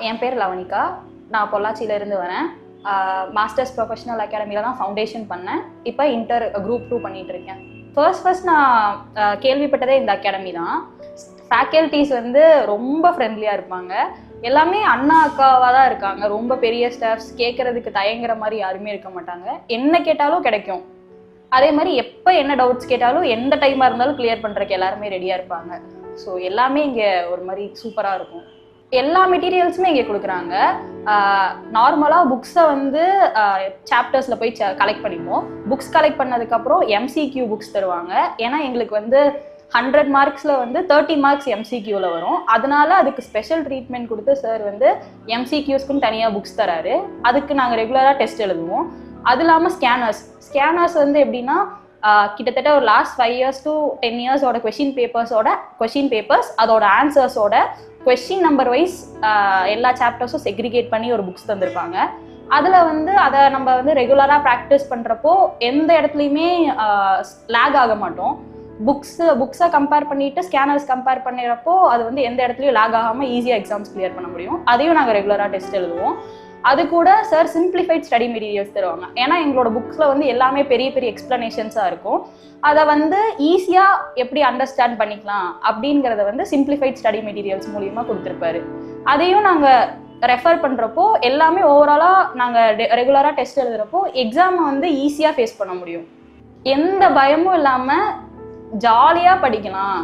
என் பேர் லவனிகா. நான் பொள்ளாச்சியிலேருந்து வரேன். மாஸ்டர்ஸ் ப்ரொஃபஷனல் அகாடமியில் தான் ஃபவுண்டேஷன் பண்ணேன். இப்போ இன்டர் குரூப் 2 பண்ணிகிட்ருக்கேன். ஃபர்ஸ்ட் நான் கேள்விப்பட்டதே இந்த அகாடமி தான். ஃபேக்கல்ட்டிஸ் வந்து ரொம்ப ஃப்ரெண்ட்லியாக இருப்பாங்க. எல்லாமே அண்ணா அக்காவாக தான் இருக்காங்க. ரொம்ப பெரிய ஸ்டாஃப்ஸ், கேட்குறதுக்கு தயங்குற மாதிரி யாருமே இருக்க மாட்டாங்க. என்ன கேட்டாலும் கிடைக்கும். அதே மாதிரி எப்போ என்ன டவுட்ஸ் கேட்டாலும் எந்த டைமாக இருந்தாலும் கிளியர் பண்ணுறதுக்கு எல்லாருமே ரெடியாக இருப்பாங்க. ஸோ எல்லாமே இங்கே ஒரு மாதிரி சூப்பராக இருக்கும். எல்லா மெட்டீரியல்ஸுமே இங்கே கொடுக்குறாங்க. நார்மலாக புக்ஸை வந்து சாப்டர்ஸில் போய் கலெக்ட் பண்ணிப்போம். புக்ஸ் கலெக்ட் பண்ணதுக்கப்புறம் MCQ புக்ஸ் தருவாங்க. ஏன்னா எங்களுக்கு வந்து 100 மார்க்ஸில் வந்து 30 மார்க்ஸ் MCQவில் வரும். அதனால அதுக்கு ஸ்பெஷல் ட்ரீட்மெண்ட் கொடுத்து சார் வந்து MCQஸ்க்குன்னு தனியாக புக்ஸ் தராரு. அதுக்கு நாங்கள் ரெகுலராக டெஸ்ட் எழுதுவோம். அது இல்லாமல் ஸ்கேனர்ஸ் வந்து எப்படின்னா கிட்டத்தட்ட ஒரு லாஸ்ட் 5 years to 10 yearsோட கொஷின் பேப்பர்ஸ் அதோட ஆன்சர்ஸோட கொஸ்டின் நம்பர் வைஸ் எல்லா சாப்டர்ஸும் செக்ரிகேட் பண்ணி ஒரு புக்ஸ் தந்திருப்பாங்க. அதில் வந்து அதை நம்ம வந்து ரெகுலராக ப்ராக்டிஸ் பண்ணுறப்போ எந்த இடத்துலையுமே லேக் ஆக மாட்டோம். புக்ஸை கம்பேர் பண்ணிட்டு ஸ்கேனர்ஸ் கம்பேர் பண்ணுறப்போ அது வந்து எந்த இடத்துலையும் லேக் ஆகாமல் ஈஸியாக எக்ஸாம்ஸ் கிளியர் பண்ண முடியும். அதையும் நாங்கள் ரெகுலராக டெஸ்ட் எழுதுவோம். அது கூட சார் சிம்பிளிஃபைட் ஸ்டடி மெட்டீரியல்ஸ் தருவாங்க. ஏன்னா எங்களோட புக்ஸில் வந்து எல்லாமே பெரிய பெரிய எக்ஸ்ப்ளனேஷன்ஸாக இருக்கும். அதை வந்து ஈஸியாக எப்படி அண்டர்ஸ்டாண்ட் பண்ணிக்கலாம் அப்படிங்கிறத வந்து சிம்பிளிஃபைட் ஸ்டடி மெட்டீரியல்ஸ் மூலியமாக கொடுத்துருப்பாரு. அதையும் நாங்கள் ரெஃபர் பண்ணுறப்போ எல்லாமே ஓவராலாக நாங்கள் ரெகுலராக டெஸ்ட் எழுதுகிறப்போ எக்ஸாமை வந்து ஈஸியாக ஃபேஸ் பண்ண முடியும். எந்த பயமும் இல்லாமல் ஜாலியாக படிக்கலாம்.